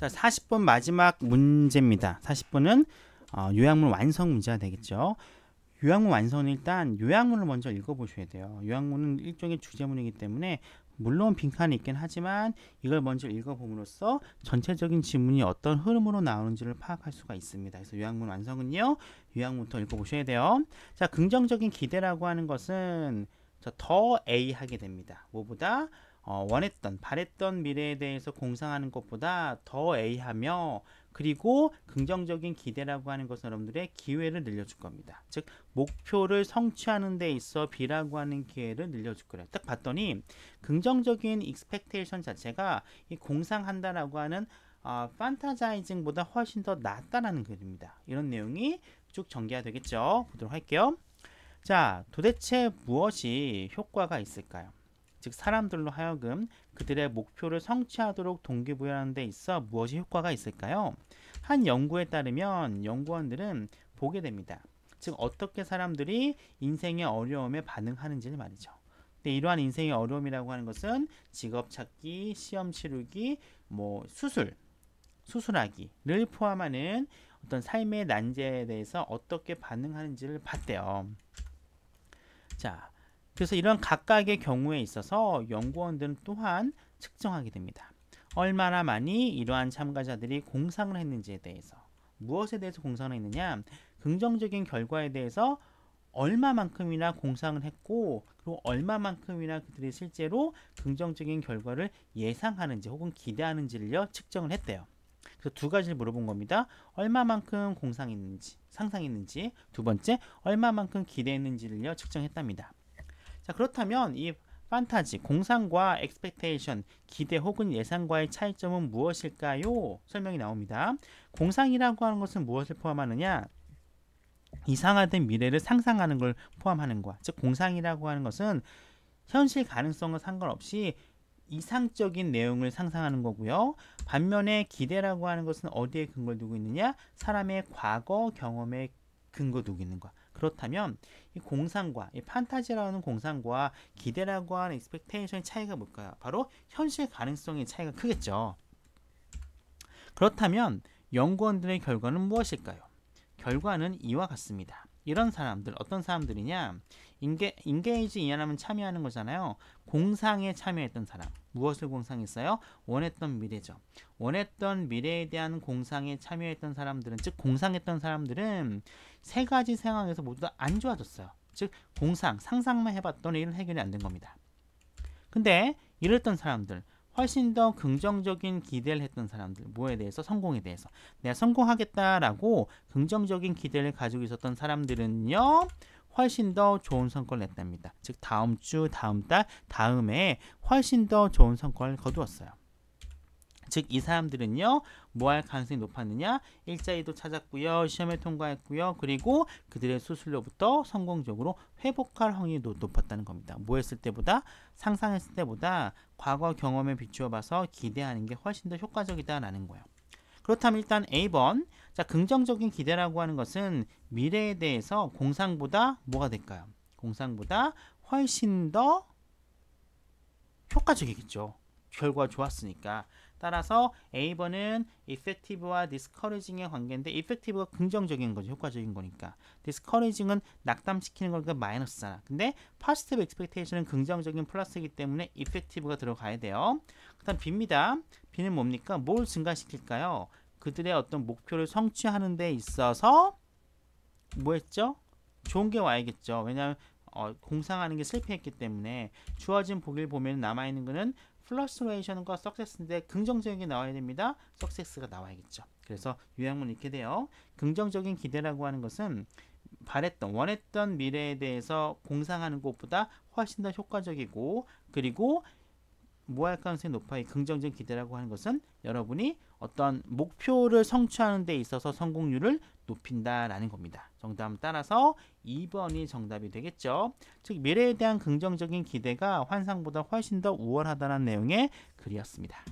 자, 40번 마지막 문제입니다. 40번은 요약문 완성 문제가 되겠죠. 요약문 완성은 일단 요약문을 먼저 읽어보셔야 돼요. 요약문은 일종의 주제문이기 때문에 물론 빈칸이 있긴 하지만 이걸 먼저 읽어봄으로써 전체적인 지문이 어떤 흐름으로 나오는지를 파악할 수가 있습니다. 그래서 요약문 완성은요, 요약문부터 읽어보셔야 돼요. 자, 긍정적인 기대라고 하는 것은 더 A 하게 됩니다. 뭐보다 원했던, 바랬던 미래에 대해서 공상하는 것보다 더 A 하며, 그리고 긍정적인 기대라고 하는 것은 여러분들의 기회를 늘려줄 겁니다. 즉 목표를 성취하는 데 있어 B라고 하는 기회를 늘려줄 거예요. 딱 봤더니 긍정적인 expectation 자체가 이 공상한다라고 하는 판타자이징보다 훨씬 더 낫다라는 글입니다. 이런 내용이 쭉 전개가 되겠죠. 보도록 할게요. 자, 도대체 무엇이 효과가 있을까요? 즉 사람들로 하여금 그들의 목표를 성취하도록 동기부여하는 데 있어 무엇이 효과가 있을까요? 한 연구에 따르면 연구원들은 보게 됩니다. 즉 어떻게 사람들이 인생의 어려움에 반응하는지를 말이죠. 근데 이러한 인생의 어려움이라고 하는 것은 직업 찾기, 시험 치르기, 수술하기를 포함하는 어떤 삶의 난제에 대해서 어떻게 반응하는지를 봤대요. 자, 그래서 이런 각각의 경우에 있어서 연구원들은 또한 측정하게 됩니다. 얼마나 많이 이러한 참가자들이 공상을 했는지에 대해서. 무엇에 대해서 공상을 했느냐? 긍정적인 결과에 대해서 얼마만큼이나 공상을 했고, 그리고 얼마만큼이나 그들이 실제로 긍정적인 결과를 예상하는지 혹은 기대하는지를요 측정을 했대요. 그래서 두 가지를 물어본 겁니다. 얼마만큼 공상했는지, 상상했는지, 두 번째 얼마만큼 기대했는지를요 측정했답니다. 자, 그렇다면 이 판타지, 공상과 expectation, 기대 혹은 예상과의 차이점은 무엇일까요? 설명이 나옵니다. 공상이라고 하는 것은 무엇을 포함하느냐? 이상화된 미래를 상상하는 걸 포함하는 거야. 즉 공상이라고 하는 것은 현실 가능성과 상관없이 이상적인 내용을 상상하는 거고요. 반면에 기대라고 하는 것은 어디에 근거를 두고 있느냐? 사람의 과거 경험에 근거 두고 있는 거야. 그렇다면 이 공상과 이 판타지라는 공상과 기대라고 하는 expectation의 차이가 뭘까요? 바로 현실 가능성의 차이가 크겠죠. 그렇다면 연구원들의 결과는 무엇일까요? 결과는 이와 같습니다. 이런 사람들, 어떤 사람들이냐? 인게이지 이하면 참여하는 거잖아요. 공상에 참여했던 사람. 무엇을 공상했어요? 원했던 미래죠. 원했던 미래에 대한 공상에 참여했던 사람들은, 즉 공상했던 사람들은 세 가지 상황에서 모두 다 안 좋아졌어요. 즉 공상, 상상만 해봤더니 이런 해결이 안 된 겁니다. 근데 이랬던 사람들, 훨씬 더 긍정적인 기대를 했던 사람들, 뭐에 대해서? 성공에 대해서. 내가 성공하겠다라고 긍정적인 기대를 가지고 있었던 사람들은요, 훨씬 더 좋은 성과를 냈답니다. 즉 다음 주, 다음 달, 다음에 훨씬 더 좋은 성과를 거두었어요. 즉 이 사람들은요, 뭐 할 가능성이 높았느냐? 일자리도 찾았고요, 시험에 통과했고요, 그리고 그들의 수술로부터 성공적으로 회복할 확률이 높았다는 겁니다. 뭐 했을 때보다? 상상했을 때보다 과거 경험에 비추어 봐서 기대하는 게 훨씬 더 효과적이다라는 거예요. 그렇다면 일단 A번, 자, 긍정적인 기대라고 하는 것은 미래에 대해서 공상보다 뭐가 될까요? 공상보다 훨씬 더 효과적이겠죠. 결과가 좋았으니까. 따라서 A번은 effective와 discouraging의 관계인데, effective가 긍정적인 거죠. 효과적인 거니까. discouraging은 낙담시키는 거니까 마이너스잖아. 근데 positive expectation은 긍정적인 플러스이기 때문에 effective가 들어가야 돼요. 그 다음 B입니다. B는 뭡니까? 뭘 증가시킬까요? 그들의 어떤 목표를 성취하는 데 있어서 뭐 했죠? 좋은 게 와야겠죠. 왜냐하면 공상하는 게 실패했기 때문에 주어진 보기를 보면 남아있는 거는 플러스트레이션과 석세스인데 긍정적인 게 나와야 됩니다. 석세스가 나와야겠죠. 그래서 요약문 이렇게 돼요. 긍정적인 기대라고 하는 것은 원했던 미래에 대해서 공상하는 것보다 훨씬 더 효과적이고, 그리고 뭐 할 가능성이 높아요. 긍정적인 기대라고 하는 것은 여러분이 어떤 목표를 성취하는 데 있어서 성공률을 높인다라는 겁니다. 정답 따라서 2번이 정답이 되겠죠. 즉 미래에 대한 긍정적인 기대가 환상보다 훨씬 더 우월하다는 내용의 글이었습니다.